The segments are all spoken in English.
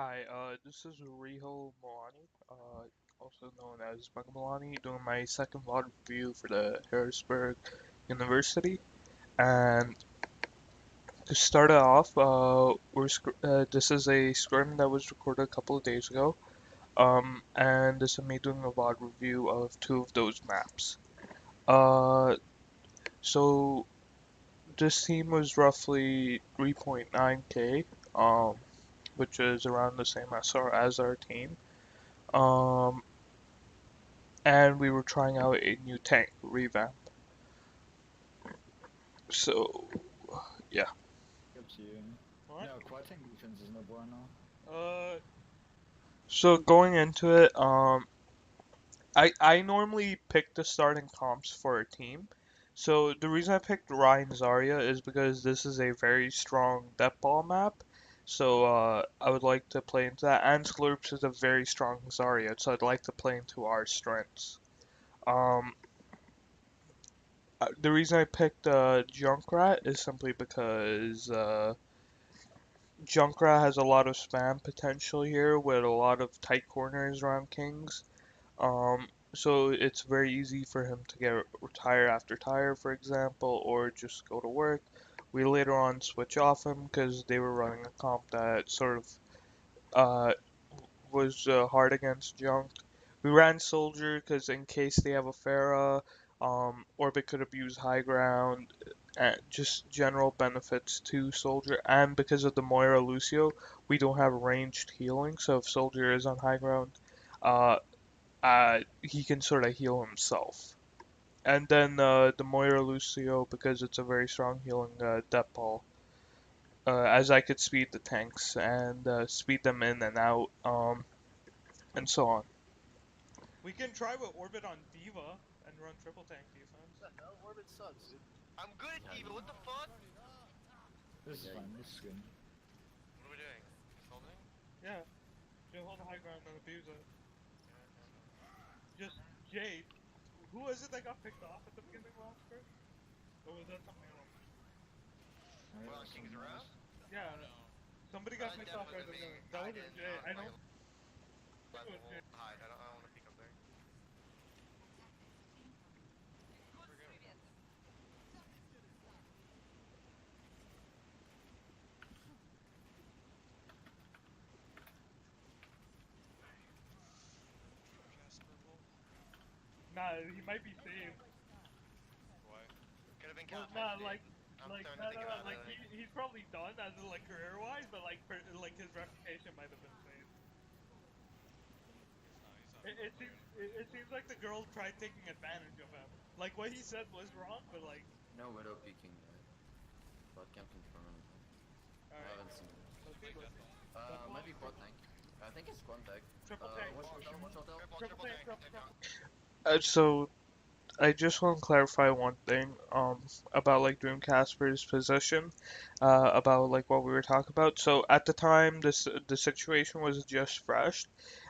Hi, this is Riho Milani, also known as Becca Milani, doing my second VoD review for the Harrisburg University. And to start it off, this is a scrim that was recorded a couple of days ago, and this is me doing a VoD review of two of those maps. Uh, so this team was roughly 3.9k, which is around the same as our team. Um, and we were trying out a new tank revamp. So, yeah. Up to you. What? No, quieting defense is no bueno. Uh, so going into it, I normally pick the starting comps for a team. So the reason I picked Ryan Zarya is because this is a very strong depth ball map. So I would like to play into that. And Slurps is a very strong Zarya, so I'd like to play into our strengths. Um, the reason I picked Junkrat is simply because Junkrat has a lot of spam potential here with a lot of tight corners around Kings. So it's very easy for him to get tire after tire, for example, or just go to work. We later on switch off him because they were running a comp that sort of uh, was hard against Junk. We ran Soldier because in case they have a Pharah, Orbit could abuse high ground, just general benefits to Soldier, and because of the Moira Lucio, we don't have ranged healing, so if Soldier is on high ground, uh, he can sort of heal himself. And then the Moira Lucio, because it's a very strong healing depth ball, as I could speed the tanks and speed them in and out, and so on. We can try with Orbit on Diva and run triple tank defense. What the hell? Orbit sucks, dude. I'm good at Diva, what the fuck? This is fine, this is good. What are we doing? Holding? Yeah, just hold the high ground and abuse it. Just Jade. Who was it that got picked off at the beginning of last first? Or was that something else? Well, King's around? Yeah, somebody got picked off right at the beginning. That wasn't Jade. I know. I don't want to peek up there. Nah, he might be saved. Why? Could have been Well, Cat. nah, like Like, he's probably done as in like career-wise, but like his reputation might have been saved. It seems like the girl tried taking advantage of him. Like what he said was wrong, but like. No widow peeking yet, but can't confirm anything. I haven't seen it. Might be bot tank. I think it's contact. Triple tank. Watch hotel. Triple tank. So I just want to clarify one thing about like Dream Casper's position about like what we were talking about. So at the time the situation was just fresh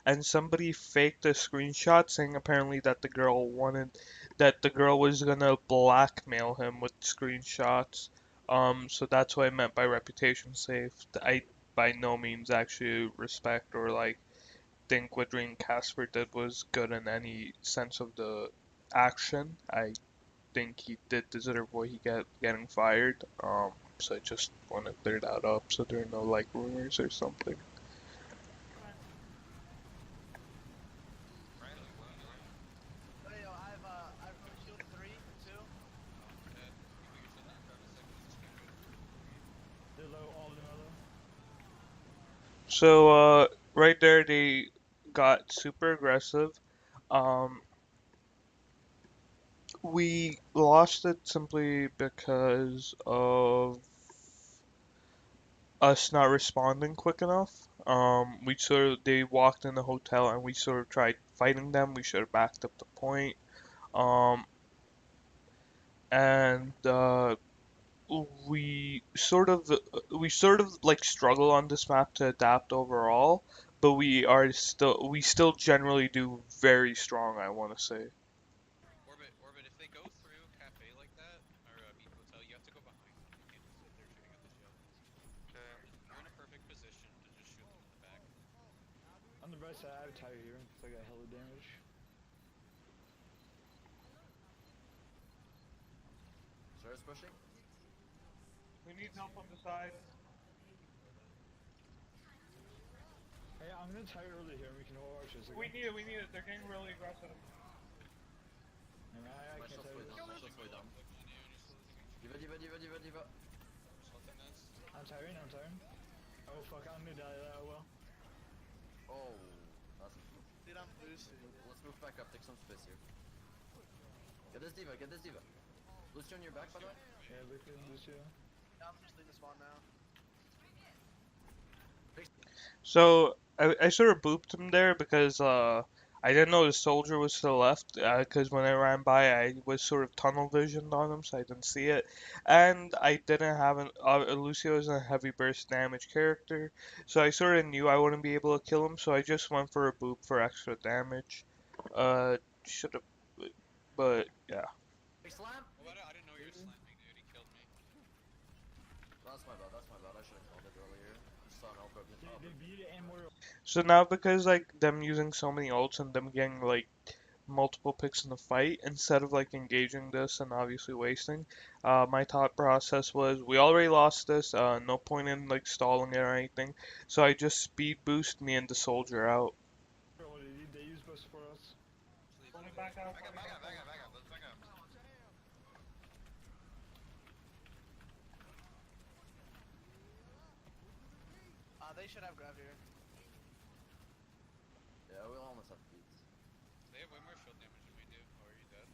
and somebody faked a screenshot saying apparently that the girl was gonna blackmail him with screenshots. So that's what I meant by reputation safe. I by no means actually respect or like think what Dream Casper did was good in any sense of the action. I think he did deserve what he getting fired. So I just want to clear that up so there are no like rumors or something. Hey, yo, I've no shield 3 for 2. They're low, all the low. So right there they got super aggressive. Um, we lost it simply because of us not responding quick enough. They walked in the hotel and we sort of tried fighting them. We should have backed up the point. Um, and we sort of like struggle on this map to adapt overall, but we still generally do very strong, I want to say. Orbit, if they go through cafe like that, or meet hotel, you have to go behind them. You can't just sit there shooting at the ship. Okay. You're in a perfect position to just shoot them in the back. Everybody said I have tire here, because I got hella damage. Sarah's pushing. We need help on the side. Hey, I'm gonna tire early here and we can hold arches. Okay? We need it. They're getting really aggressive. And I My can't shot's tire way this. down. My shot's way down. Diva. I'm tiring. Oh fuck, I'm gonna die that well. Oh, that's. Dude, I'm boosted. Let's move back up. Take some space here. Get this diva. Lucio on your back, by the way. Yeah, we can do too. I'm just leaving the spawn now. So I sort of booped him there because I didn't know the soldier was to the left because when I ran by I was sort of tunnel visioned on him so I didn't see it, and I didn't have an Lucio is a heavy burst damage character, so I sort of knew I wouldn't be able to kill him, so I just went for a boop for extra damage. Should have, but yeah. Big slam. Oh, I didn't know you were slamming, dude. He killed me. That's my bad. I should have called it earlier. Just saw an Alpha. They beat it and we're. So now because like them using so many ults and them getting like multiple picks in the fight instead of like engaging this and obviously wasting, my thought process was we already lost this, no point in like stalling it or anything, so I just speed boost me and the soldier out. What did they use boost for us? Back up. Let's back up. They should have grav here. Yeah, we'll almost have beats. They have way more shield damage than we do. Or are you dead?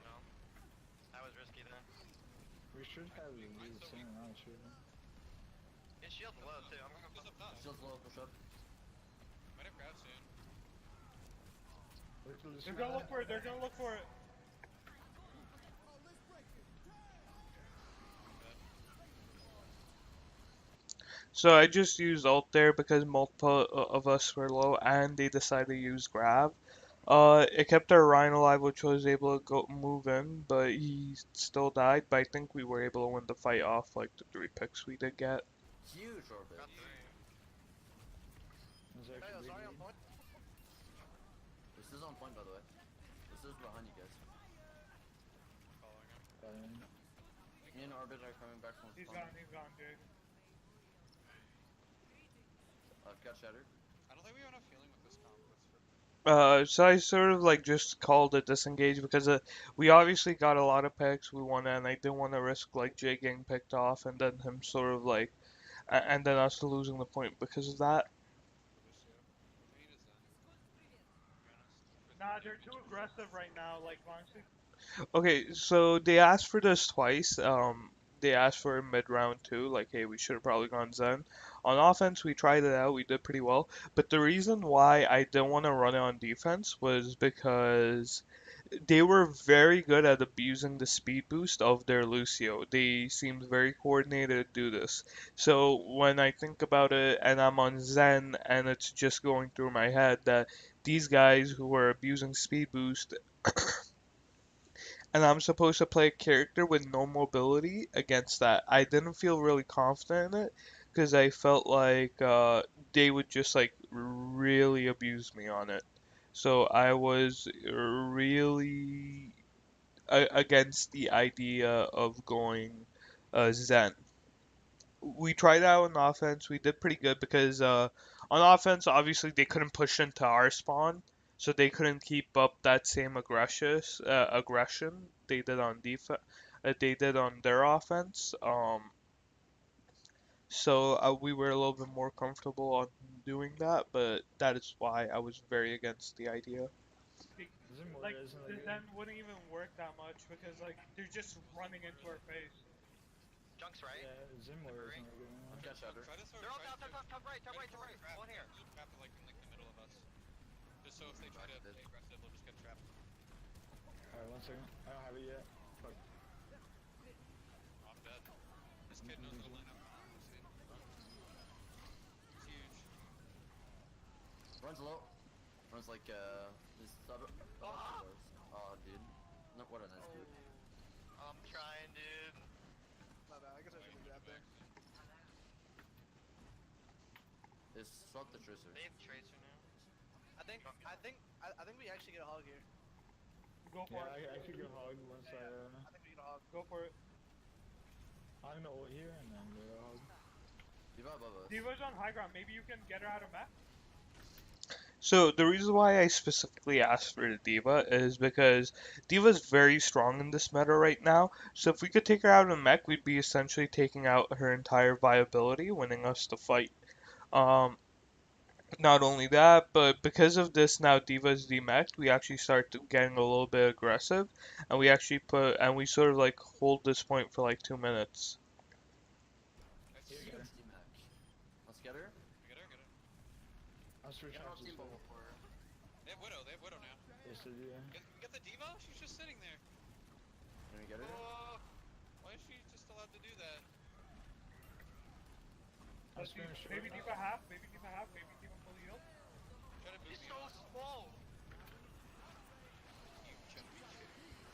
No. That was risky then. We should have the same amount, should we? His shield's low too. I'm gonna Just up top. Shield's low. Push up. Might have crowd soon. They're gonna look for it. So I just used ult there because multiple of us were low and they decided to use grab. It kept our Ryan alive, which was able to go move in, but he still died. But I think we were able to win the fight off like the 3 picks we did get. Huge orbit. Hey, sorry, on point. This is on point, by the way. This is behind you guys. Following him. Me and Orbit are coming back from. He's gone, dude. I've got Shatter. I don't think we have enough healing with this comp. So I sort of like just called it disengage because we obviously got a lot of picks. We won, and I didn't want to risk like Jay getting picked off and then him sort of like, and then us losing the point because of that. Nah, they're too aggressive right now. Like honestly. Okay, so they asked for this twice. They asked for a mid-round too. Like, hey, we should have probably gone Zen. On offense, we tried it out. We did pretty well. But the reason why I didn't want to run it on defense was because they were very good at abusing the speed boost of their Lucio. They seemed very coordinated to do this. So when I think about it and I'm on Zen and it's just going through my head that these guys who were abusing speed boost and I'm supposed to play a character with no mobility against that, I didn't feel really confident in it because I felt like they would just like really abuse me on it. So I was really against the idea of going Zen. We tried out on offense. We did pretty good because on offense, obviously they couldn't push into our spawn, so they couldn't keep up that same aggression they did on defense. They did on their offense. So we were a little bit more comfortable on doing that, but that is why I was very against the idea. Like, the Zen wouldn't even work that much because, like, they're just running into our face. Junk's right. Yeah, Zimler isn't a good one. I've got Shatter. Try to throw. They're all top right. One here. Trap like in like the middle of us. Just so if they try to play aggressive, they'll just get trapped. Alright, 1 second. I don't have it yet. Fuck. I'm dead. This kid knows the lineup. It's huge. Runs low. Runs like this sub. Oh, dude. No, what a nice dude. I'm trying, dude. My bad. I guess I should have grabbed there. Is shot the tracer. They have tracer now. I think we actually get a hog here. Go for it. I could go hog once I think we get a hog. Go for it. I'm gonna ult here and then go hog. D.Va above us. D.Va's on high ground. Maybe you can get her out of mech. So the reason why I specifically asked for the D.Va is because D.Va's very strong in this meta right now. So if we could take her out of mech, we'd be essentially taking out her entire viability, winning us the fight. Not only that, but because of this now D.Va's demeched, we actually start getting a little bit aggressive, and we sort of like hold this point for like 2 minutes. Let's get her. Get her. I'll switch Get off our this team way. bubble for her. They have Widow now. Yes, they do. Get the D.Va? She's just sitting there. Can we get her? Why is she just allowed to do that? Maybe D.Va half, maybe D.Va fully healed. Try to boost It's me so up. small. You jumpy shit.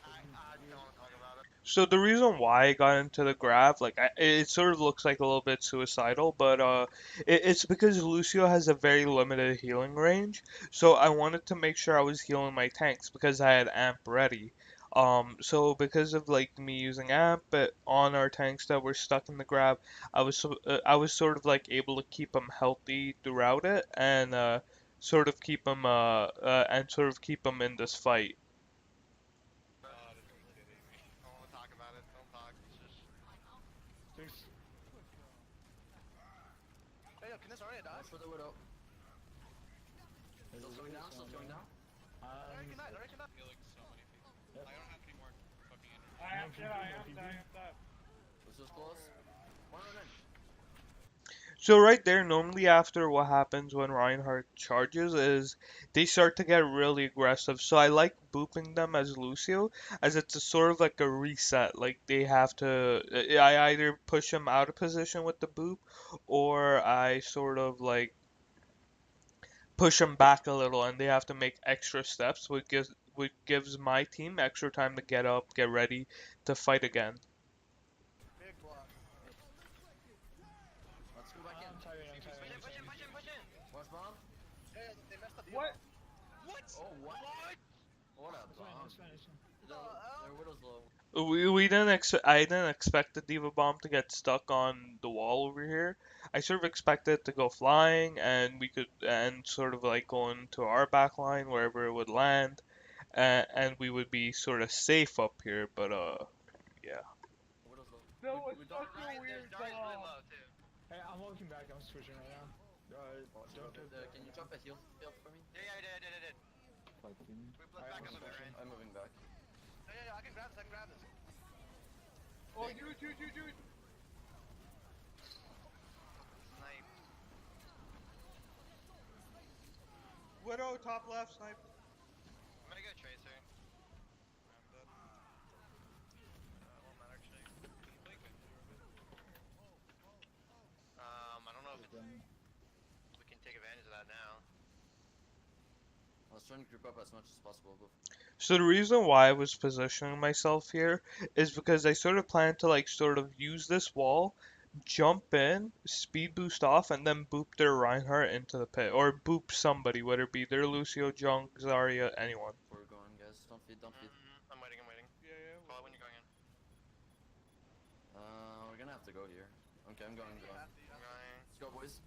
I don't talk about it. So the reason why I got into the grab, it sort of looks like a little bit suicidal, but it's because Lucio has a very limited healing range. So I wanted to make sure I was healing my tanks because I had amp ready. So because of like me using amp, but on our tanks that were stuck in the grab, I was sort of like able to keep them healthy throughout it and sort of keep them in this fight. Gotta be kidding me. I don't want to talk about it. Don't talk. It's just. Hey, yo, can this already die? Watch for the Widow. Still going down, Alright, can I? Healing so many people. Yep. I don't have any more fucking energy. I am dead. Lucio's close. One on in. So right there, normally after what happens when Reinhardt charges is they start to get really aggressive. So I like booping them as Lucio, as it's a sort of like a reset. Like they have to, I either push them out of position with the boop, or I sort of like push them back a little, and they have to make extra steps, which gives my team extra time to get up, get ready to fight again. Big block. Let's go back in. I'm tired. Push in. Watch bomb. Hey, they messed up the What? What? Oh, what? What a bomb. It's fine. Their Widow's low. I didn't expect the D.Va bomb to get stuck on the wall over here. I sort of expected it to go flying and sort of like go into our back line wherever it would land, and we would be sort of safe up here, but yeah. Widow's low. No, We don't Darius really low too. Hey, I'm walking back. I'm switching right now. Can you drop a heal for me? Yeah, I did. Fuck me. We blitz back up in the range. I'm moving back. Yeah, I can grab this. Oh, dude. Snipe. Widow, top left, snipe. I'm gonna go Tracer. I'm dead. Won't matter actually. Can you blink it? I don't know if we can take advantage of that now. I was trying to group up as much as possible. So the reason why I was positioning myself here is because I sort of plan to like sort of use this wall, jump in, speed boost off, and then boop their Reinhardt into the pit. Or boop somebody, whether it be their Lucio, Junk, Zarya, anyone. We're going, guys. Don't feed. I'm waiting. Yeah. Call it when you're going in. We're gonna have to go here. Okay, I'm going. I'm going. Let's go, boys.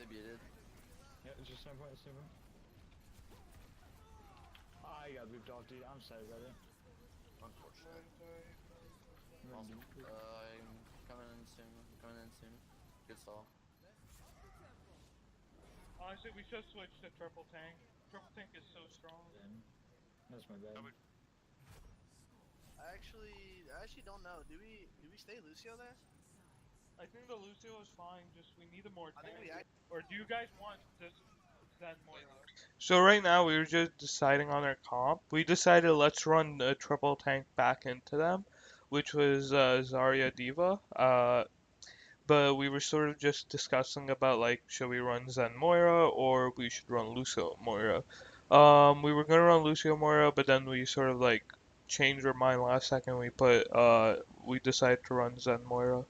They beat it. Yeah, it's just no point. I got booped off, dude. I'm sorry, brother. Unfortunate. I'm gonna Awesome. boop. I'm coming in soon. Good stall. Honestly, we should switch to triple tank. Triple tank is so strong. That's my bad. I actually don't know. Do we stay Lucio there? I think the Lucio is fine, just we need a more I think tank. we Or do you guys want to send more? So right now we were just deciding on our comp. We decided let's run the triple tank back into them, which was Zarya D.Va. But we were sort of just discussing about like should we run Zen Moira or we should run Lucio Moira. We were gonna run Lucio Moira, but then we sort of like changed our mind last second. We decided to run Zen Moira.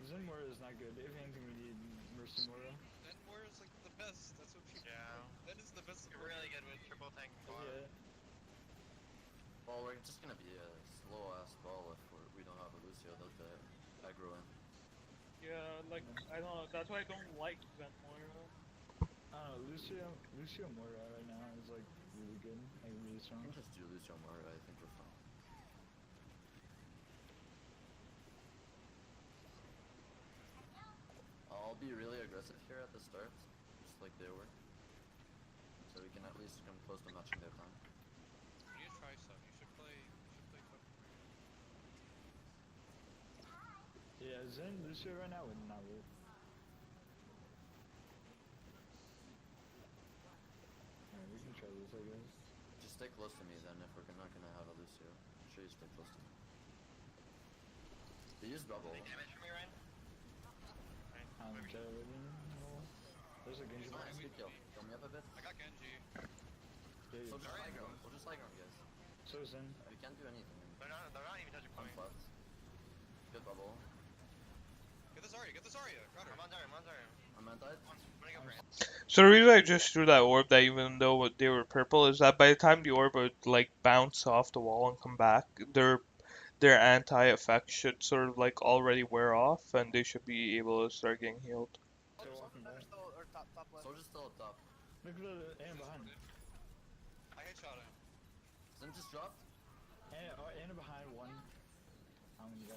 Zen Moira is not good. If anything, we need Mercy Moira. Then where's like the best. That's what people Yeah. That is the best You're really good with triple tank and bot. Yeah. Well, we're just gonna be a slow ass ball if we don't have a Lucio that aggro in. Yeah, like, I don't know, that's why I don't like Vent Moira. I don't know, Lucio Moira right now is like really good, like really We strong. can just do Lucio Moira, I think we're fine. I'll be really aggressive here at the start, just like they were. So we can at least come close to matching their time. You need to try stuff. You should play fucking Moira. Yeah, Zen Lucio right now would not work. Alright, we can try this, I guess. Just stay close to me then if we're not gonna have a Lucio. Make sure you stay close to me. They use bubble. Any damage from me, Ryan? There's a Genji. Nice, good kill. Kill me up a bit. I got Genji. Yeah, So just high ground. We'll just high ground, guys. so Zen. We can't do anything. They're not even touching I'm point. flat. Good bubble. Get this Zarya. Got her. I'm on Zarya. I'm anti-it. I'm gonna go for him. So the reason I just threw that orb, that even though they were purple, is that by the time the orb would like bounce off the wall and come back, their anti-effect should sort of like already wear off, and they should be able to start getting healed. Still walking back. Still, or top left. Soldier's still up top. Look at the and behind. I headshot him. Zen just dropped. And behind one. How many guys?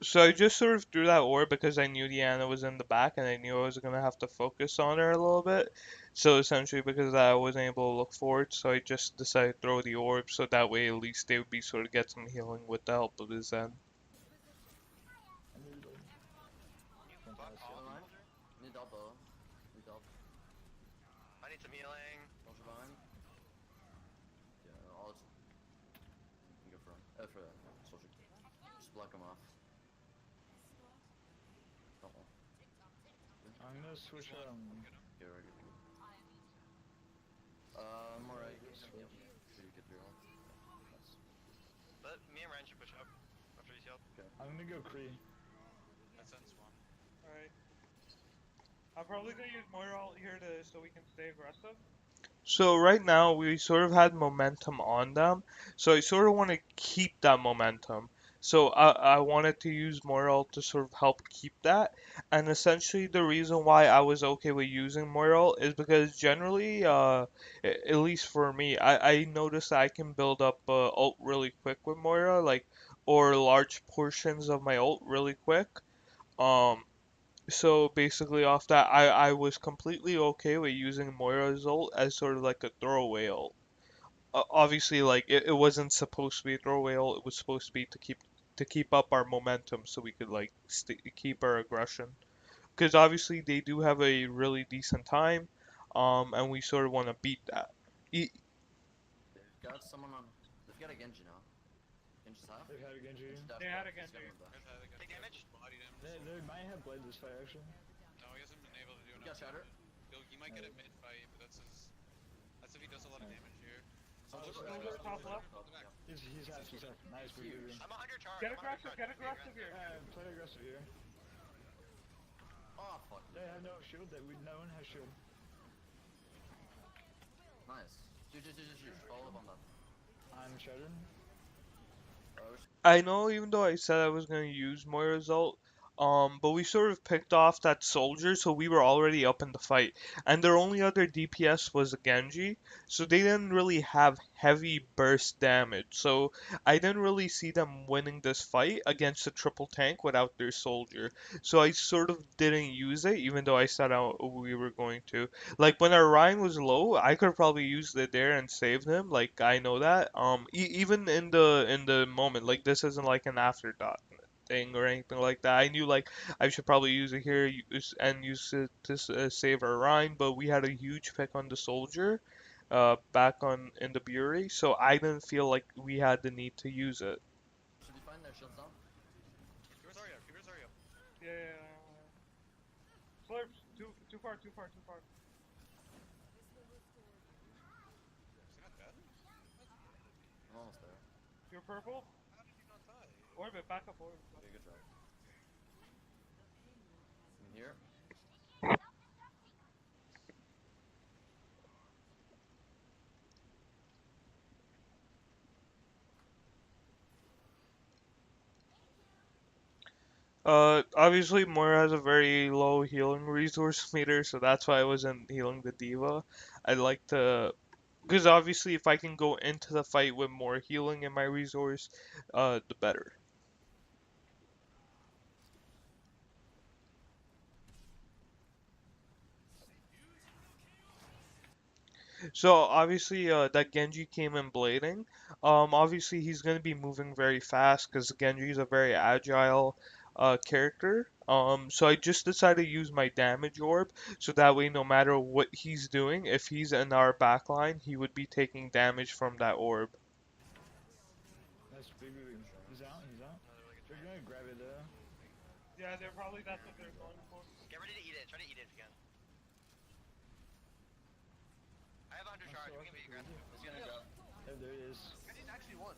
So I just sort of threw that orb because I knew Deanna was in the back, and I knew I was gonna have to focus on her a little bit. So essentially, because of that, I wasn't able to look forward, so I just decided to throw the orb, so that way at least they would be sort of get some healing with the help of his Zen. Never mind. Need double. Need double. I need some healing. Soldier behind. Yeah, I'll just go for him. For that. Soldier. Just block him off. I'm gonna switch Okay, we're good. Alright. Sure you get your ult. But me and Ryan should push up after he's healed. Okay. I'm gonna go Kree. That sends one. Alright. I'm probably gonna use Moira ult here so we can stay aggressive. So right now we sort of had momentum on them, so I sort of want to keep that momentum. So I wanted to use Moira ult to sort of help keep that, and essentially the reason why I was okay with using Moira ult is because generally, at least for me, I noticed that I can build up ult really quick with Moira, like, or large portions of my ult really quick. So basically off that, I was completely okay with using Moira's ult as sort of like a throwaway ult. Obviously, like it wasn't supposed to be a throwaway ult. It was supposed to be to keep up our momentum so we could like keep our aggression. Because obviously they do have a really decent time, and we sort of want to beat that. They've got someone on. They've got a Genji now. Genji's half. They've had a Genji. They had a Genji. Take damage? Bodied him. They might have blade this fight actually. No, he hasn't been able to do You got enough. Shatter. He might get it mid-fight, but that's if he does a lot of damage here. Soldier top left. He's half. Nice, we're good. I'm 100 charge. Get aggressive here. Play aggressive here. Oh fuck. They have no shield. No one has shield. Nice. Shoot. Follow up on that. I'm shattered. I know, even though I said I was going to use Moira's ult, but we sort of picked off that soldier, so we were already up in the fight. And their only other DPS was a Genji, so they didn't really have heavy burst damage. So I didn't really see them winning this fight against a triple tank without their soldier. So I sort of didn't use it, even though I said we were going to. Like when our Ryan was low, I could probably use it there and saved him. Like I know that. Even in the moment, like this isn't like an afterthought thing or anything like that. I knew like I should probably use it here and use it to save our Rhine, but we had a huge pick on the soldier back on in the Bury, so I didn't feel like we had the need to use it. Should be fine there. Shields down. Keep Zarya. Yeah. Slurps, too far. Is he not dead? I'm almost there. You're purple? How did he not die? Orbit, back up orbit. Okay, good job. I'm here. Obviously Moira has a very low healing resource meter, so that's why I wasn't healing the diva. I'd like to, because obviously if I can go into the fight with more healing in my resource, the better. So obviously, that Genji came in blading. Obviously he's gonna be moving very fast because Genji is a very agile character. So I just decided to use my damage orb, so that way no matter what he's doing, if he's in our backline, he would be taking damage from that orb. That's big. He's out. He's out. Another really good They're turn. gonna grab it there. Yeah, they're probably that's what they're going for. Get ready to eat it. Try to eat it if you can. I have 100 charge. We can be aggressive. It's gonna drop. Oh, there it is. He's actually won.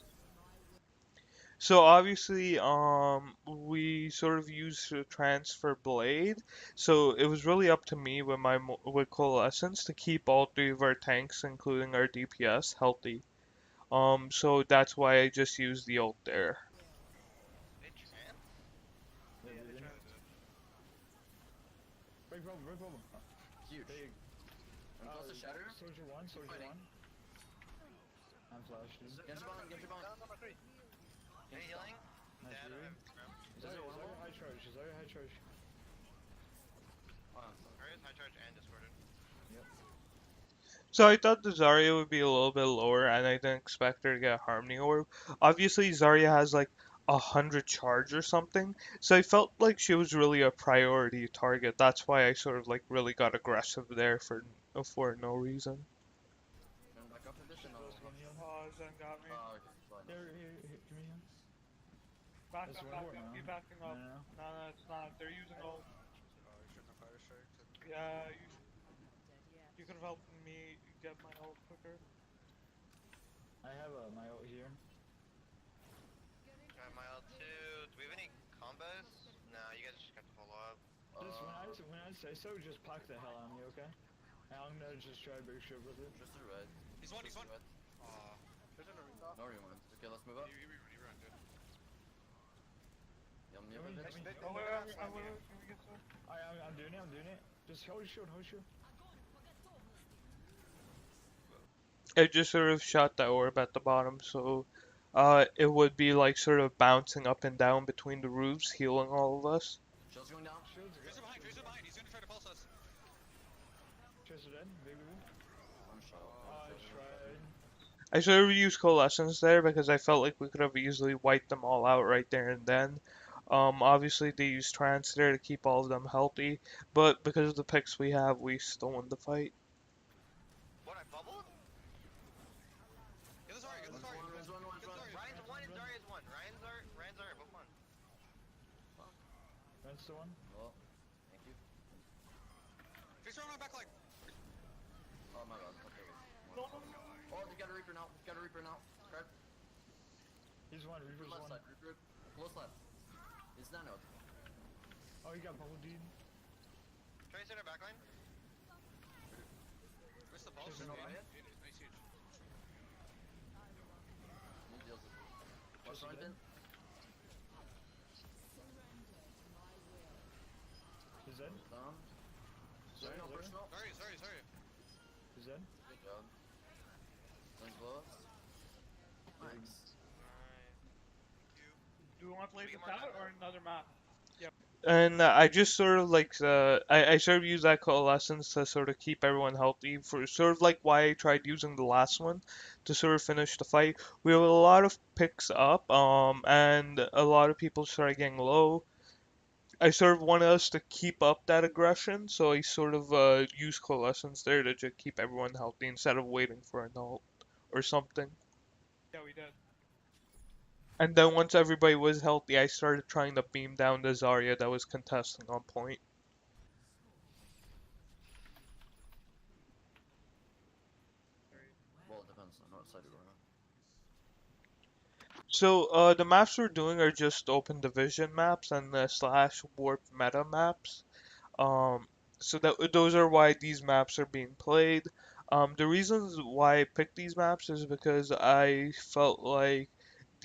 So obviously, we sort of used the transfer blade. So it was really up to me with with Coalescence to keep all three of our tanks, including our DPS, healthy. So that's why I just used the ult there. They trans? Yeah, Yeah, they they did. trans it. Break problem. Break problem. Huge. Big. I'm close to shatter. Soldier one. Soldier Fighting. one. I'm flashed. Dude. Get your bomb, get your bomb. Down number 3. Any healing? Nice, Dead. dude. Scrim. Zarya high charge. Zarya high charge. Oh, I'm sorry. Aria's high charge and discorded. So I thought the Zarya would be a little bit lower, and I didn't expect her to get a Harmony Orb. Obviously, Zarya has like 100 charge or something, so I felt like she was really a priority target. That's why I sort of like really got aggressive there for no reason. Going back up position. Close one heal. Oh, Zen got me. Oh, okay. Fine. Here, give me him. Back That's up, one back more up, now. keep backing No, up. no, no. No, no, it's not. They're using ult. Oh, you shouldn't have fire strike. Yeah, you could have helped me get my ult quicker. I have my ult here. Got my L2. Do we have any combos? No, you guys just got to follow up. Just when I say so, just pack the hell out of me, okay? And I'm gonna just try to break shit with it. Just the red. He's one, he's Just one. the red. Aw. No rewind. Okay, let's move up. You run, dude. Yum, Can yum, we- yum. can we- Oh, wait, can we get some? I'm doing it. I'm doing it. Just hold your shield. Hold your shield. I just sort of shot that orb at the bottom, so it would be like sort of bouncing up and down between the roofs, healing all of us. Shield's going down. Shields. Tracer behind, Tracer behind. He's gonna try to pulse us. Tracer dead. Big. I'm shot. I tried. I sort of used Coalescence there because I felt like we could have easily wiped them all out right there and then. Obviously they used Trance there to keep all of them healthy, but because of the picks we have, we still won the fight. What, I bubbled? Get the Zarya, get the Zarya. One's one. Get the Zarya. Ryan's 1 and Zarya's 1. Ryan's Zarya, both 1. That's the one. Well, thank you. Tracer on my back leg. Oh my god. Okay. Oh, they got a Reaper now. Got a Reaper now. Correct. He's one. Reaper's Left one. side. Reaper. Close left. He's down out. Oh, he got bubble dude. Tracer in our backline. Where's the pulse? Tracer no Nice eye. huge. He deals with it. What's Tracer Ryan? dead. He's dead. Down. Zarya, No Zarya. personal. Zarya. He's dead. Good job. Zone's below us. Nice. Do we want to play this this out out or or another map? And I just sort of like I sort of use that coalescence to sort of keep everyone healthy for sort of like why I tried using the last one to sort of finish the fight. We have a lot of picks up, and a lot of people started getting low. I sort of wanted us to keep up that aggression, so I sort of used coalescence there to just keep everyone healthy instead of waiting for an ult or something. Yeah, we did. And then once everybody was healthy, I started trying to beam down the Zarya that was contesting on point. Well, it depends on what side you're on. So the maps we're doing are just open division maps and the slash warp meta maps. So that those are why these maps are being played. The reasons why I picked these maps is because I felt like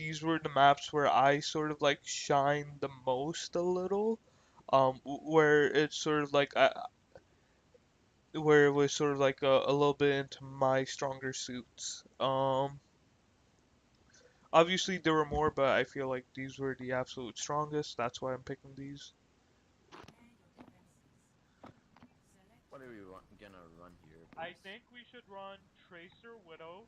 these were the maps where I sort of like shined the most a little, where it's sort of like where it was sort of like a little bit into my stronger suits. Obviously there were more, but I feel like these were the absolute strongest. That's why I'm picking these. What are we gonna run here, I boys? think we should run Tracer, Widow,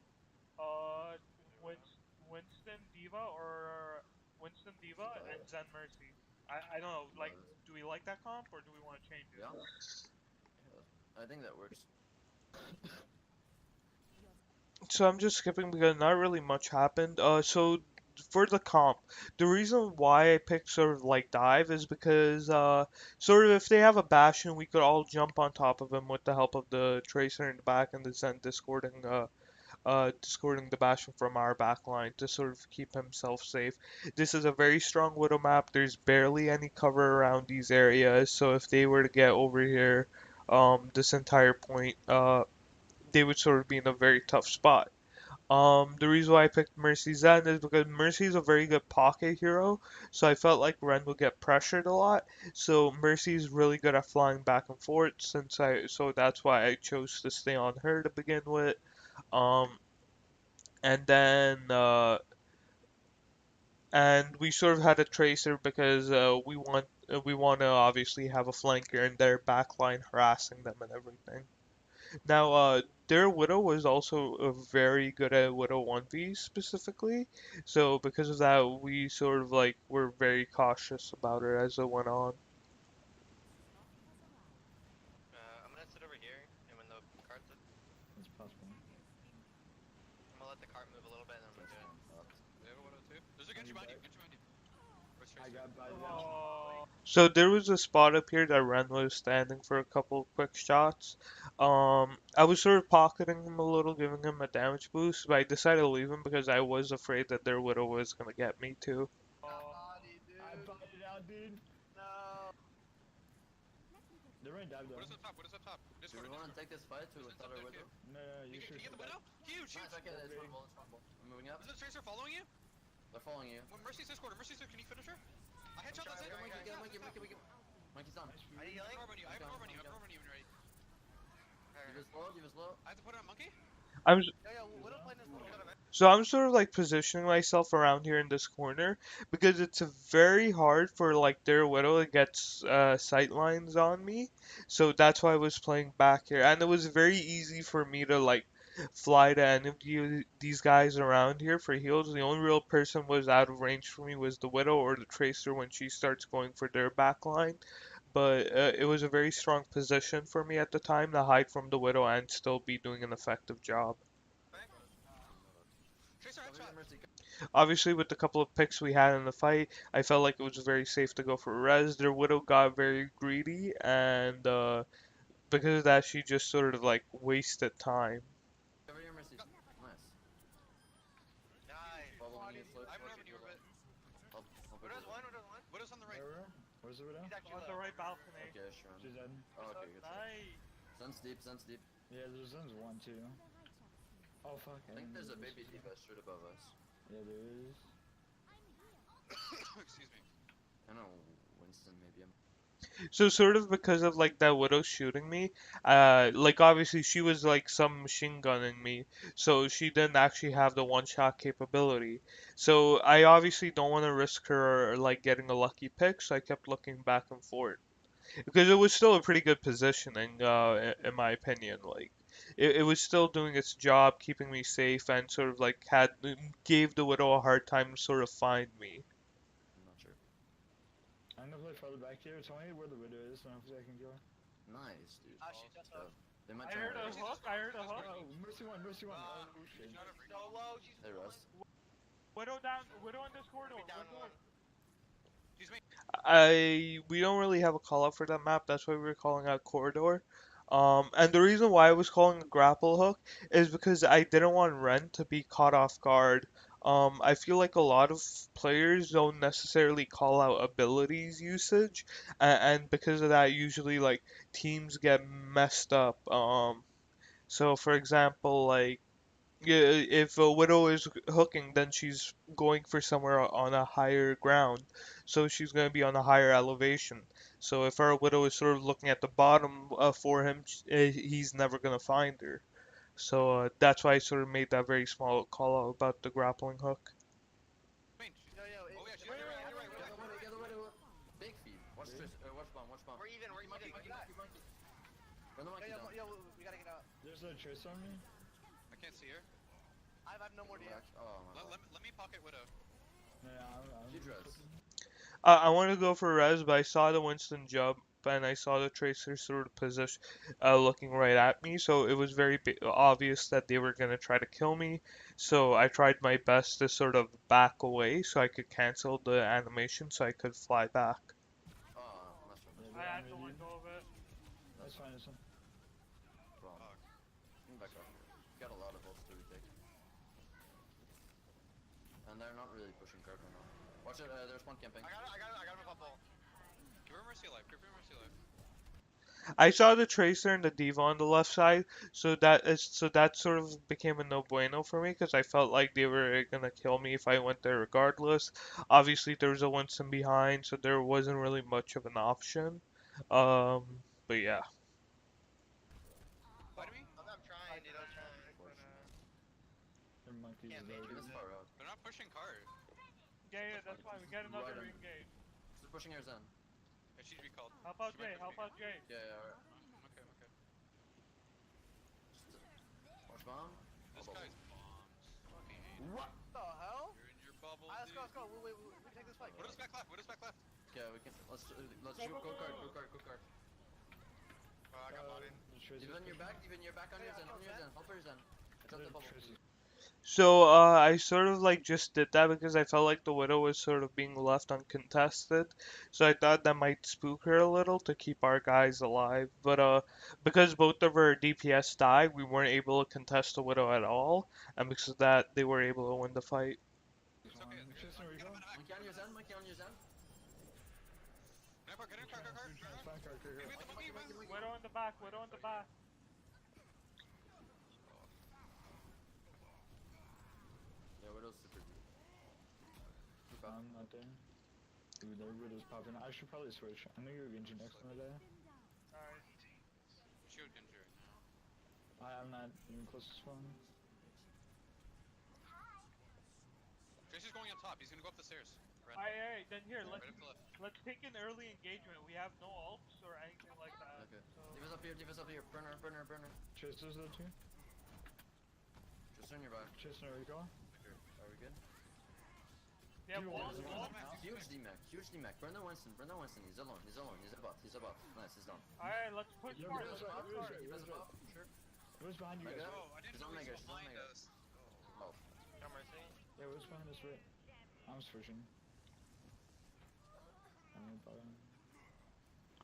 Winston Diva, or Winston Diva and Zen Mercy. I don't know. Like, do we like that comp or do we want to change it? Yeah. I think that works. So I'm just skipping because not really much happened. So for the comp, the reason why I picked sort of like dive is because sort of if they have a bastion, we could all jump on top of him with the help of the tracer in the back and the Zen discording the bastion from our back line to sort of keep himself safe. This is a very strong Widow map. There's barely any cover around these areas, so if they were to get over here, this entire point, they would sort of be in a very tough spot. The reason why I picked Mercy Zen is because Mercy is a very good pocket hero, so I felt like Ren would get pressured a lot. So Mercy is really good at flying back and forth, so that's why I chose to stay on her to begin with. Um, and then and we sort of had a tracer because we want to obviously have a flanker in their backline harassing them and everything. Now, their Widow was also very good at Widow 1v specifically, so because of that, we sort of like were very cautious about her as it went on. I'm gonna sit over here, and when the cart's up, It's possible. I'm gonna let the cart move a little bit, and then I'm gonna do it. We have a 102. There's a Genji behind you. Genji behind you. Where's I Tracer? got by Oh, So there was a spot up here that Ren was standing for a couple quick shots. I was sort of pocketing him a little, giving him a damage boost, but I decided to leave him because I was afraid that their Widow was gonna get me too. Got body, dude. I bought it out, dude. No. They're right dive though. What is up top? What is up top? Do Discord, we want to Discord. take this fight to Who's without up our there, widow? No, Can you should. you get the window? Huge, huge. Nice, okay, it's one ball, it's one ball. I'm moving up. Is the Tracer following you? They're following you. Well, Mercy's Discord. Mercy's Discord. Can you finish her? I headshot trying, that I'm Zen. trying. Monkey. Monkey's down. Are you I healing? have orb on you. I have orb on you. I have orb on you when you're ready. Give us low. I have to put it on Monkey? I'm Yo, Widow playing this little bit of it. So I'm sort of like positioning myself around here in this corner because it's very hard for like their Widow to get sight lines on me. So that's why I was playing back here, and it was very easy for me to like fly to any of these guys around here for heals. The only real person was out of range for me was the Widow or the Tracer when she starts going for their back line. But it was a very strong position for me at the time to hide from the Widow and still be doing an effective job. Tracer headshot. Obviously, with the couple of picks we had in the fight, I felt like it was very safe to go for res. Their Widow got very greedy, and because of that, she just sort of like wasted time. Cover your mercy. Nice. Nice. Following you, slow. I have an orb on you, Orbit. Widow's one, Widow's one. Widow's on the right. Where's the widow? He's actually on the low. right balcony. Okay, sure. She's dead. Oh, okay, good. Nice. Sun's deep. Yeah, there's one too. Oh fuck. I think there's a baby diva straight above us. Yeah, there is. Excuse me. I know, Winston maybe. So sort of because of like that Widow shooting me, like obviously she was like some machine gunning me, so she didn't actually have the one shot capability. So I obviously don't want to risk her like getting a lucky pick, so I kept looking back and forth because it was still a pretty good positioning, in my opinion. Like it was still doing its job, keeping me safe, and sort of like had gave the Widow a hard time to sort of find me. I'm not sure. I'm gonna play farther back here. Tell me where the widow is, so hopefully I can kill her. Nice, dude. Ah, she just So, they might I try heard a to hook. I heard a hook. Oh, Mercy one. Oh shit. so low. She's They rust. Widow down. Widow in this corridor. Be down one. We don't really have a call out for that map. That's why we were calling out corridor. And the reason why I was calling a grapple hook is because I didn't want Ren to be caught off guard. I feel like a lot of players don't necessarily call out abilities usage, and because of that, usually like teams get messed up. So for example, like Yeah, if a widow is hooking, then she's going for somewhere on a higher ground, so she's going to be on a higher elevation. So if our widow is sort of looking at the bottom for him, he's never going to find her. So that's why I sort of made that very small call out about the grappling hook. Wait, she's... Yo, yo, Oh yeah, she's wait, on your right, wait, on your right. wait, We're Get away, get away. Big feed. Watch this. Watch bomb. Watch bomb. we're even, Monkey. monkey. Run the monkey Yo, down. yo, we gotta get out. There's a trace on me. I can't see her. I have no more DM. Oh my god. Let me pocket Widow. Yeah, I'm She dress. I wanted to go for res, but I saw the Winston jump and I saw the Tracer sort of position, looking right at me. So it was very obvious that they were gonna try to kill me. So I tried my best to sort of back away so I could cancel the animation so I could fly back. Oh, messed up. Yeah, I had to I'm let go of it. That's fine, that's fine. Wrong. Come back up. Got a lot of ults to retake. And they're not really pushing card right now. Watch it, there's one camping. I got him a bubble. Give her Mercy alive. Give her Mercy alive. I saw the Tracer and the Diva on the left side, so that sort of became a no bueno for me because I felt like they were gonna kill me if I went there regardless. Obviously, there was a Winston behind, so there wasn't really much of an option. But yeah. Why do we? I'm trying, dude. I'm trying. Their monkeys Can't is make already This there. far out. They're not pushing card. Yeah, that's why we get another Right on. re-engage. She's pushing her Zen. Yeah, she's recalled. Help out She might Jay, push help me. out Jay. Yeah, alright. Okay, okay. Watch bomb. This Oh, guy's bombs. Fucking hate it. What? What the hell? You're in your bubble, Alright, dude. let's go. We can take this fight. Widow's back left. Widow's back left. Yeah, we can. Let's Go, shoot. go, Go card. go. Go card. Go card. I got bought in. The tracer's Even your back. pushing. Even your back on your Zen. On your Zen. Help her Zen. It's up the The bubble. tracer's- So I sort of like just did that because I felt like the Widow was sort of being left uncontested. So I thought that might spook her a little to keep our guys alive. But because both of our DPS died, we weren't able to contest the Widow at all, and because of that, they were able to win the fight. It's okay. It's okay. Tracer, Get him recall? in the back. Monkey on your Zen. Monkey on your Zen. Get in car. Get in car. It's fine, card, card, Hit card. me with the monkey. Widow in the back, Widow in the back. Yeah, Widow's super good. Keep up. I'm not there. Dude, their widow's popping. I should probably switch. I'm gonna go Genji next one today. Alright. Shoot Ginger right now. I'm not even close to spawn. Tracer's going on top. He's gonna go up the stairs. Red. Alright, then here, Right up the left. let's take an early engagement. We have no ults or anything like that. Okay. So Diva's up here. Diva's up here. Burner. Burner. Burner. Tracer's there too. Just on your back. Tracer, recall? Are we good? yeah, Dude, wall, there's wall. one. Huge D-Mac. Huge D-Mac. Burn the Winston. Burn the Winston. He's alone. He's alone. He's above. He's above. Nice. He's done. Alright, let's push Yo, hard. Widow's Let's right, push Widow's hard. right. Diva's above. Sure. Who's behind you guys? Mega. Oh, I didn't He's know on he Mega. was He's on behind Mega. us. Oh. Oh. No mercy. Yeah, who's behind us? Wait. I'm switching. I'm in bottom.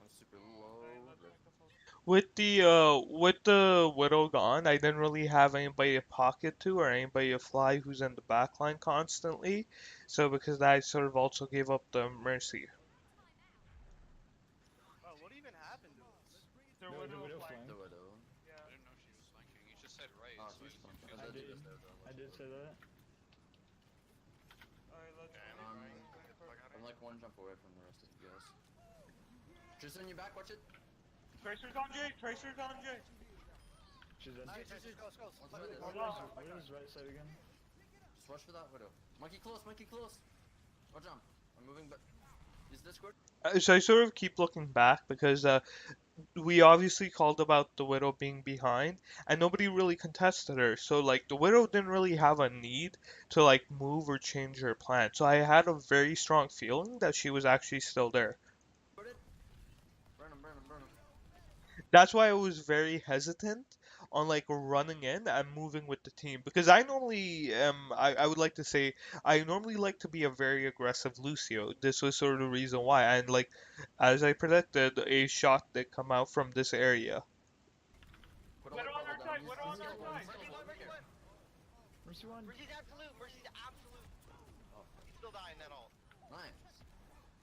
I'm super low. Alright, let's make the focus. With the Widow gone, I didn't really have anybody to pocket to or anybody to fly who's in the backline constantly. So because of that, I sort of also gave up the Mercy. Oh, what even happened to us? Their No, the Widow Widow flank. flanked. The Widow. Yeah. I didn't know she was flanking. He just said right. Oh, so she's flanking. she was I I did. did. There, though. I did say that. Alright, let's I'm like one jump away from the rest of you guys. Just on your back. Watch it. Tracer's on Jay, Tracer's on Jay. She's in. Nice, let's go. Widow's right side again. Just watch for that Widow. Monkey close. Monkey close. Watch jump. I'm moving, but is this good? So I sort of keep looking back because we obviously called about the Widow being behind, and nobody really contested her. So like the Widow didn't really have a need to like move or change her plan. So I had a very strong feeling that she was actually still there. Put it. Burn him. Burn him. Burn him. That's why I was very hesitant on like running in and moving with the team because I normally I would like to say I normally like to be a very aggressive Lucio. This was sort of the reason why, and like as I predicted, a shot did come out from this area. Put a Widow light on our bubble side, down. Widow on He's our still side. alive. He's still alive. Right here. Mercy one. Mercy's absolute. Mercy's absolute. Oh, He's still dying that all. nice.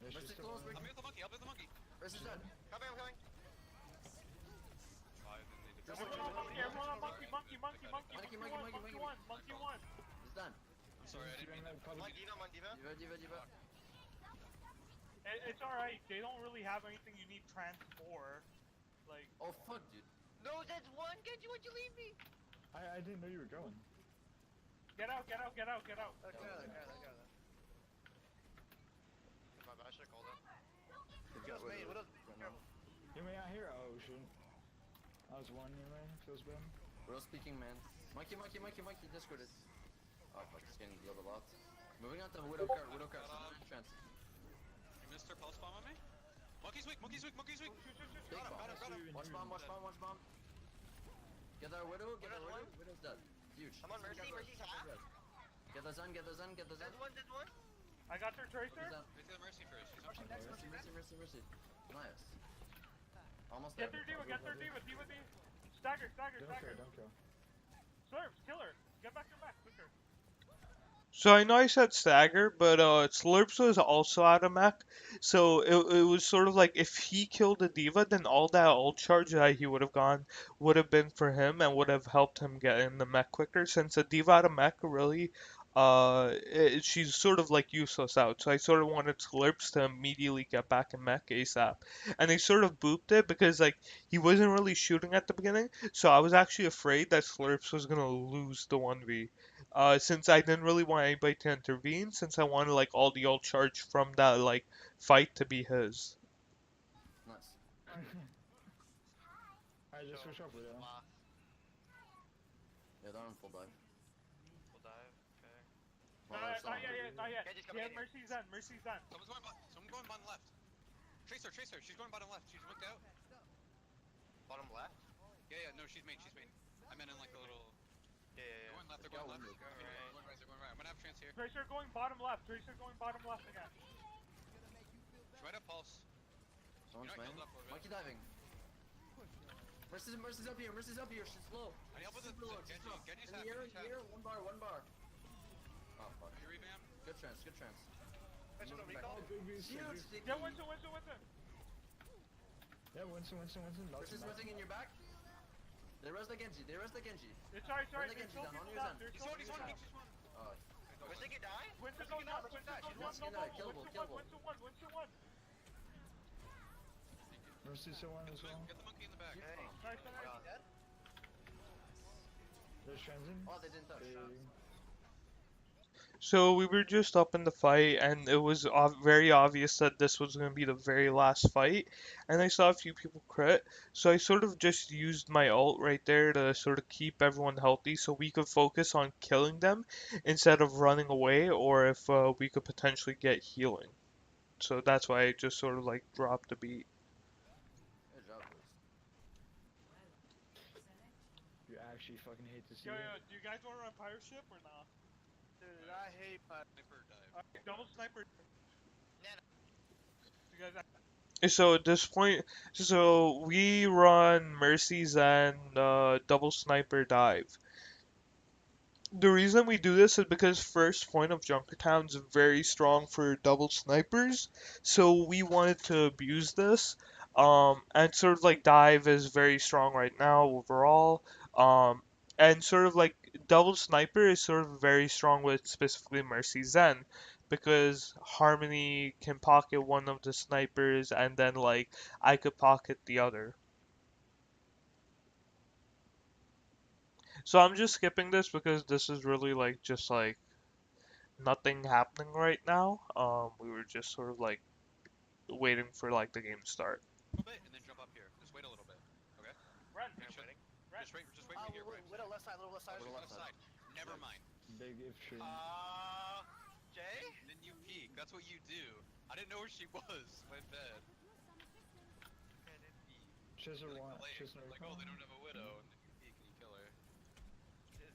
Yeah, she's Mercy still close. alive. I'll be with the monkey. I'll be with the monkey. Mercy's dead. Coming, I'm coming. Five, then they Just Everyone on monkey, everyone on monkey, monkey, monkey, monkey, Monkey, monkey, monkey, one, monkey, monkey, one. Monkey one. He's done. I'm sorry, I didn't mean that. One diva. Diva. It's alright. They don't really have anything you need trans for. Like. Oh fuck, dude. No, that's one. Genji, why'd you leave me? I didn't know you were going. Get out. Get out there. My bad, I should've called it. Feels made, what else? You may not hear. Oh shit. I was one, you may. Feels bad. Real speaking, man. Monkey, discorded. Oh fuck, it's getting a little lot. Moving on to Widow card, trans. You missed her pulse bomb on me? Monkey's weak. Big Got bomb. him. Watch bomb. Get our Widow, Widow's dead. Huge. I'm on Mercy, Mercy's half. Get the Zen. Dead one. I got their tracer. Let's get Mercy first. She's up. Mercy. Nice. Almost Get there. their diva. Stagger. Don't kill. Slurps, kill her. Get back, quicker. So I know I said stagger, but Slurps was also out of mech, so it was sort of like if he killed a diva, then all that ult charge that he would have gone would have been for him and would have helped him get in the mech quicker. Since a diva out of mech really, she's sort of like useless out. So I sort of wanted Slurps to immediately get back in mech ASAP, and they sort of booped it because like he wasn't really shooting at the beginning, so I was actually afraid that Slurps was gonna lose the 1v. Since I didn't really want anybody to intervene, since I wanted like all the ult charge from that like fight to be his. Nice. Alright, just switch up with it. Yeah, they're on full dive. Full dive, okay. Not yet. Genji's Yeah, coming in. Mercy's done. Someone's going bottom left. Tracer. She's going bottom left. She's looked out. Bottom left? Yeah. No, she's main. I meant in like the little. Yeah. They're going left. They're going right. I'm gonna have trance here. Tracer going bottom left again. She might have pulse. Someone's You're not main. killed up for a bit. Monkey diving. Mercy's up here. She's slow. I need help with the Genji's In half. the air. One bar. Oh fuck. Can you revamp? Good trans. Question on recall? Huge. Yeah, Winston. Yeah, Winston. Mercy's resting in your back. They res the Genji. It's sorry. Run the There's Genji still down, on people your down. Zen. There's He's still one. people down. Oh, Was they get die? Winston going up. Killable. Winston one. Mercy's still one as well. Get the monkey in the back. Okay. Nice. Dead? There's Transin. Oh, they didn't touch. So we were just up in the fight, and it was very obvious that this was going to be the very last fight. And I saw a few people crit, so I sort of just used my ult right there to sort of keep everyone healthy, so we could focus on killing them instead of running away, or if we could potentially get healing. So that's why I just sort of like dropped a beat. Good job, boys. You actually fucking hate to see Yo, it. do you guys want to run pirate ship or not? Dude, I hate Sniper dive. Alright, double sniper. Nana. You guys. So at this point, so we run Mercies and double sniper dive. The reason we do this is because first point of Junkertown is very strong for double snipers, so we wanted to abuse this. And sort of like dive is very strong right now overall. And sort of like double sniper is sort of very strong with specifically Mercy Zen, because Harmony can pocket one of the snipers and then like I could pocket the other. So I'm just skipping this because this is really like just like nothing happening right now. We were just sort of like waiting for like the game to start. A little bit, and then jump up here. Just wait a little bit. Okay. Run. Make sure- waiting. Just wait me here, right? Little left side, little left side. Little left side. Never mind. Big if tree. Jay? And then you peek. That's what you do. I didn't know where she was. My bad. Chisel Like, one. the lane. Chisel Like, oh, they don't have a widow, and then you peek and you kill her.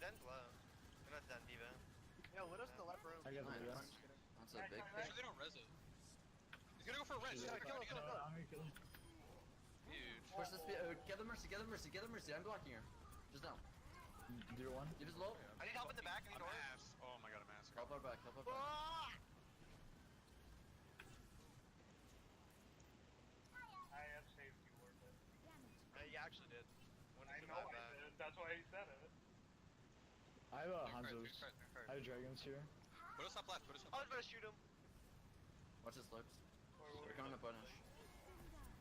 Zen's low. We're not Zen, Diva. Yo, Widow's in the left room. I got the Nice. video. That's a big Make sure they don't res it. He's gonna go for a res. Yeah, kill him, kill him. I'm gonna kill him. Huge. Push this. Get the mercy. I'm blocking her. Just now. Do you want? Give us low. I need help in the back. I need I'm doors. ass. Oh my god, I'm ass. Help our back. Ah! I have saved you, Orbit. You actually did. When I it's know about I that. did. That's why he said it. I have Card, Hanzo's. card. I have dragons here. Put us up left, put us up I was left. gonna shoot him. Watch his lips. They're coming to punish.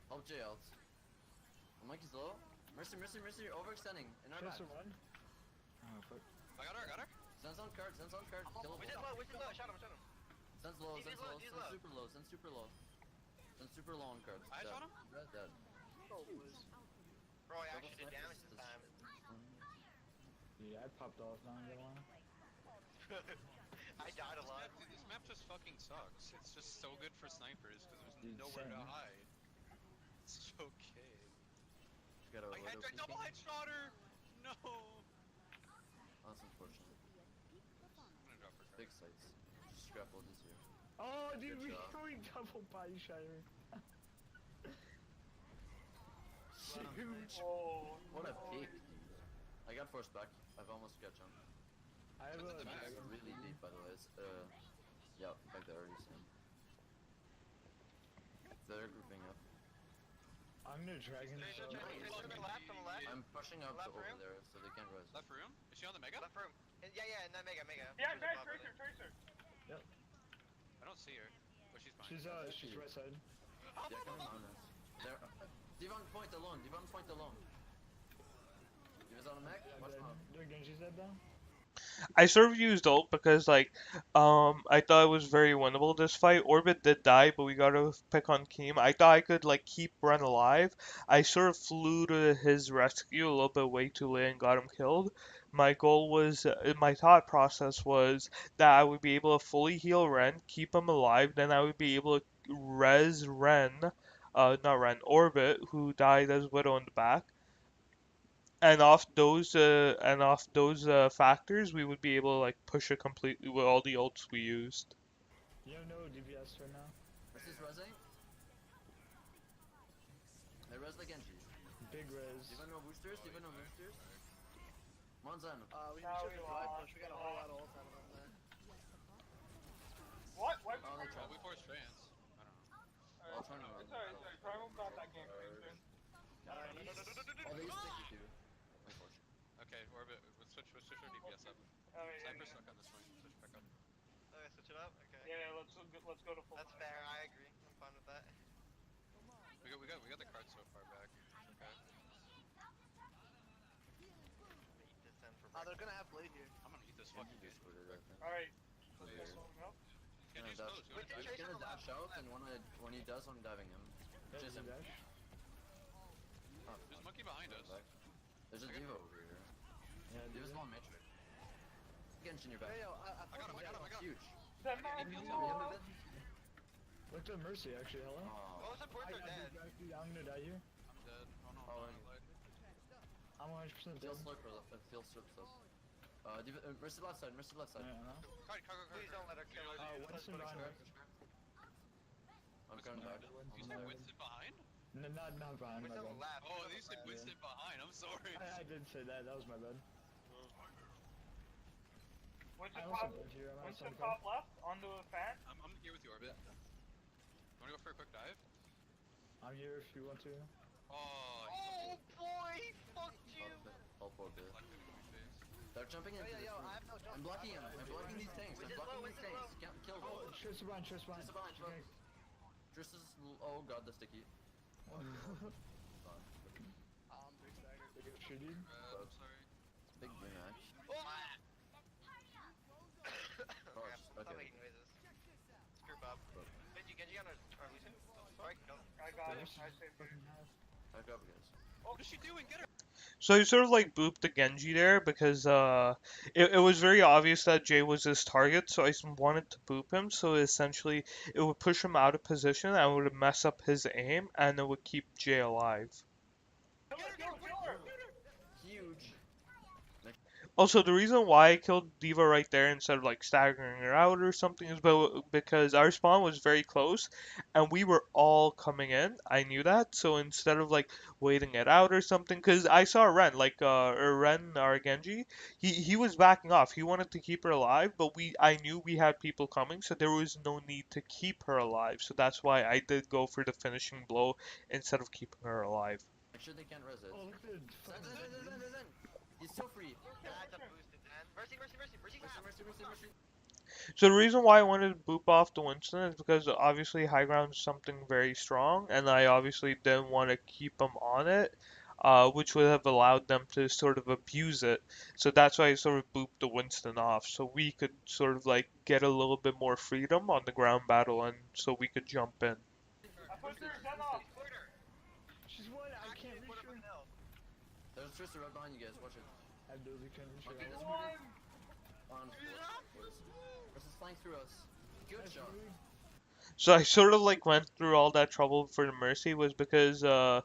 Help J out. Mikey's low. Mercy, overextending. In our back. Just a run. Oh fuck. I got her. Sense on card. Kill him. Winston's low, Winston's low. I shot him. Sense low, He's sense low, low, he's sense low. super low, sense super low. Sense super low on cards. I Dead. shot him? Dead. Bro, I Double actually did snipe damage is- this time. Yeah, I popped off. Not gonna lie. I died a lot. This map just fucking sucks. It's just so good for snipers because there's Dude, nowhere to same. hide. It's okay. You got a I widow double peeking. headshot her! No! That's unfortunate. I'm gonna drop her card. Big sights. Just grappled this here. Oh, dude, Good we job. double body shot her. Huge. Oh. What a peek, dude. I got forced back. I've almost got jumped. I have a That's It's dragon. really deep, by the way. It's, yeah, back there already seen. They're grouping up. I'm gonna dragon. Tracer, so- Tracer, Tracer, on the left, on the left. I'm pushing up Left to over room? there so they can't rise. Left room? Is she on the mega? Left room. Yeah, in that mega. Yeah, Tracer's guys, above Tracer, really. Tracer. I don't see her. But she's fine. She's right side. Yeah, come on us. There. Devon point alone. Diva's on a mech. I'm Watch dead. out. Their Genji's dead though. I sort of used ult because like I thought it was very winnable this fight. Orbit did die, but we gotta pick on Keem. I thought I could like keep Ren alive. I sort of flew to his rescue a little bit way too late and got him killed. My goal was, my thought process was that I would be able to fully heal Ren, keep him alive, then I would be able to res Ren, not Ren, Orbit, who died as Widow in the back. And off those factors, we would be able to like push it completely with all the ults we used. You have no DPS right now. This is resing. They res the Genji. Big res. Diva no boosters. Monzan. We Now should we be lost. fine push. We got a whole lot of ult out of them there. What? What? Oh, they Well, tried. we forced trans. I don't know. I'll turn around. It's alright. Primal got that game Tracer. Oh, they use sticky too. Unfortunate. Okay, Orbit, let's switch our DPS up. Alright, Sniper stuck on this one. Switch back up. Okay, switch it up. Okay. yeah, let's go to full. That's fair. I agree. I'm fine with that. We got the card so far back. Okay. Descend for they're gonna have blade here. I'm gonna eat this Genji fucking just game. put it, I think. Alright. Weird. Can you Gonna close? dash. You wanna Wait, dash? Tracer He's gonna on the left, dash on the out, and when he does, I'm diving him. Yeah, Chase him. dash. Oh, There's a monkey behind us. back. There's a Okay. Diva over here. Yeah, Diva's dude. on Matrix. Genji in your back. Hey, yo, I got him. Huge. That man He is killed low. Look to Mercy actually. Hello. Oh, Most important are dead. I'm gonna die here. I'm dead. Oh no, Oh, I'm alive. I'm 100% Feel dead. slurp, feel slurp stuff. Diva, Mercy left side. Card. Please don't let her kill her. Winston behind her. I'm coming back. You said Winston behind? Not behind my Winston's bad. left. Oh, you said Winston behind. I'm sorry. I did say that. That was my bad. Winston I also top, died here. I'm at Winston 75. top left onto a fan. I'm here with you, Orbit. Wanna go for a quick dive? I'm here if you want to. Oh, Oh boy, fuck you. All four bit. like in my face. They're jumping into this Yo, room. I have no jump. I'm blocking him. I'm blocking these tanks. I'm blocking these tanks. Can't kill Oh, them. Triss behind. Triss behind. Triss is. Oh god, the sticky. Fine. Big stagger. Shoot you. I'm sorry. Big rematch. Oh, Okay. stop making noises. Screw Bob. Genji on our Lucian. Sorry, go. I got it. I saved her. Back up, guys. What is she doing? Get her! So I sort of like booped the Genji there because it was very obvious that Jay was his target, so I wanted to boop him. So essentially, it would push him out of position and would mess up his aim, and it would keep Jay alive. Kill her. Huge. Also, the reason why I killed Diva right there instead of like staggering her out or something is because our spawn was very close and we were all coming in. I knew that, so instead of like waiting it out or something, because I saw Ren, our Genji, he was backing off. He wanted to keep her alive, but I knew we had people coming, so there was no need to keep her alive. So that's why I did go for the finishing blow instead of keeping her alive. Make sure they can't res it. Oh, look at the fucking... Zen. He's still free. That's a boosted then. Mercy, mercy, mercy, mercy, Mercy, mercy, mercy, mercy. So the reason why I wanted to boop off the Winston is because obviously high ground is something very strong, and I obviously didn't want to keep them on it, which would have allowed them to sort of abuse it. So that's why I sort of booped the Winston off, so we could sort of like get a little bit more freedom on the ground battle, and so we could jump in. I put her Zen off. She's one. I can't reach her. There's just a right behind you guys. Watch it. I literally can't reach her. Okay, this on versus flying through us. Good shot. So I sort of like went through all that trouble for the Mercy was because I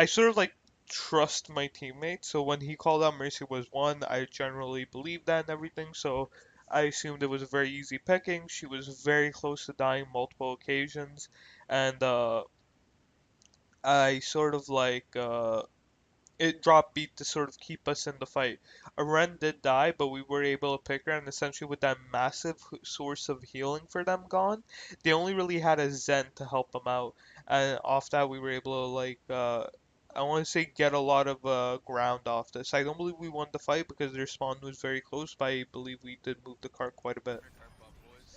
sort of like trust my teammate. So when he called out Mercy was one, I generally believed that and everything. So I assumed it was a very easy picking. She was very close to dying multiple occasions, and I sort of like it dropped beat to sort of keep us in the fight. A Ren did die, but we were able to pick her, and essentially with that massive source of healing for them gone, they only really had a Zen to help them out, and off that we were able to like I want to say get a lot of ground off this. I don't believe we won the fight because their spawn was very close, but I believe we did move the cart quite a bit.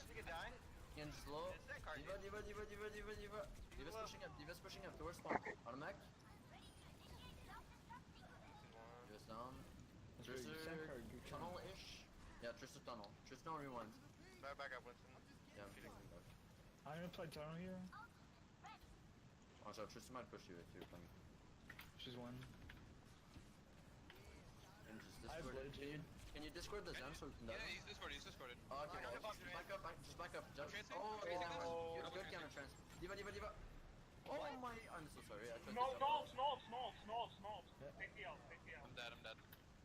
You can die. Again, slow. It's that card. Diva. Diva's pushing up. Diva's pushing up towards spawn. On a mech. Diva's down. Tristan, tunnel-ish. Yeah, Tristan tunnel. Tristan rewind. Back up, Winston. Yeah, I'm getting back. I'm gonna play tunnel here. Oh, so Tristan might push you if you're playing. She's one. And just I have discord it. blade. Can you discord the Zen so we can Yeah, die? he's discorded. Oh, okay, well, just back up, just back up. Just, Trancing? oh, Trancing yeah, this? you have good counter trans. Diva. Oh my, I'm so sorry. I tried No, to jump no, out. small. Take the L, take the L. I'm dead.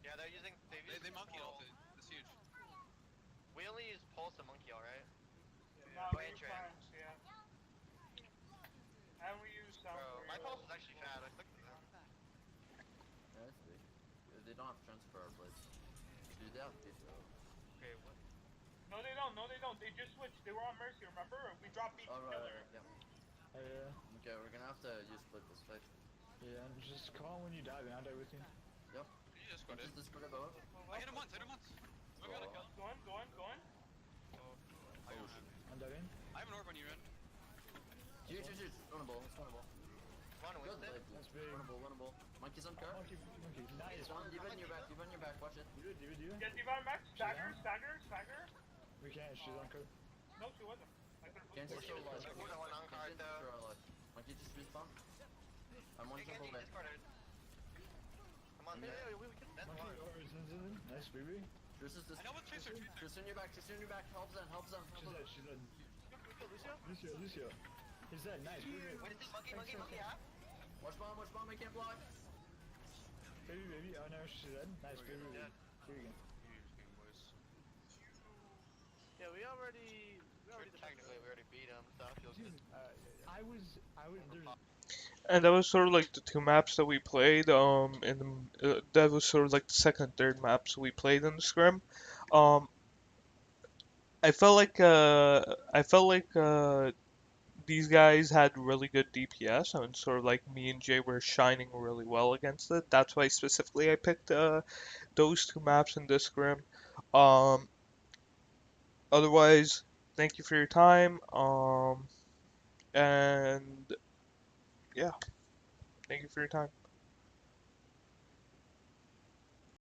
Yeah, they're using. They monkey ulted. It's huge. We only use pulse and monkey, alright? No, Go we ahead, use Trent. Trance, yeah. And we use sound. Bro, my pulse is actually fat. I clicked it down. Yeah, that's big. They don't have transfer our blades. Dude, they have beat though. Okay, what? No, they don't. They just switched. They were on Mercy, remember? We dropped beat to Oh, kill right, her. yeah. Oh, yeah. Okay, we're gonna have to use split this fight. Yeah, just call when you die, man. I'll die with you. Yep. You discorded. Just discord it both. I hit him once. I got a kill. Going. I got him. I'm diving. I have an orb on you, Ren. Huge. Winnable. One Good Winston. blade. That's big. Winnable. Monkey's on car. Monkey. Nice. One, Diva in your back, watch it. Diva. Get Divine back. Stagger. We can't, she's on code. No, she wasn't. I couldn't Can't believe just it. show light. We're the one on card, though. Monkey just respawn. I'm one They can't temple be left. discarded. Come on, we can that's Monkey one. over Zinzin. Nice, baby. Tristan, I know what Tracer. Tristan in your back. Help them. She's dead. Lucio. He's dead, nice. Baby. Wait, is this monkey, yeah? Watch bomb, I can't block. Baby. Oh no, she's dead. Nice, baby. Here we go. Yeah, we already technically we already beat him, so that feels good. I was, there's... And that was sort of like the two maps that we played. And that was sort of like the second and third maps we played in the scrim. I felt like these guys had really good DPS, and sort of like me and Jay were shining really well against it. That's why specifically I picked those two maps in this scrim. Otherwise, thank you for your time. And yeah, thank you for your time.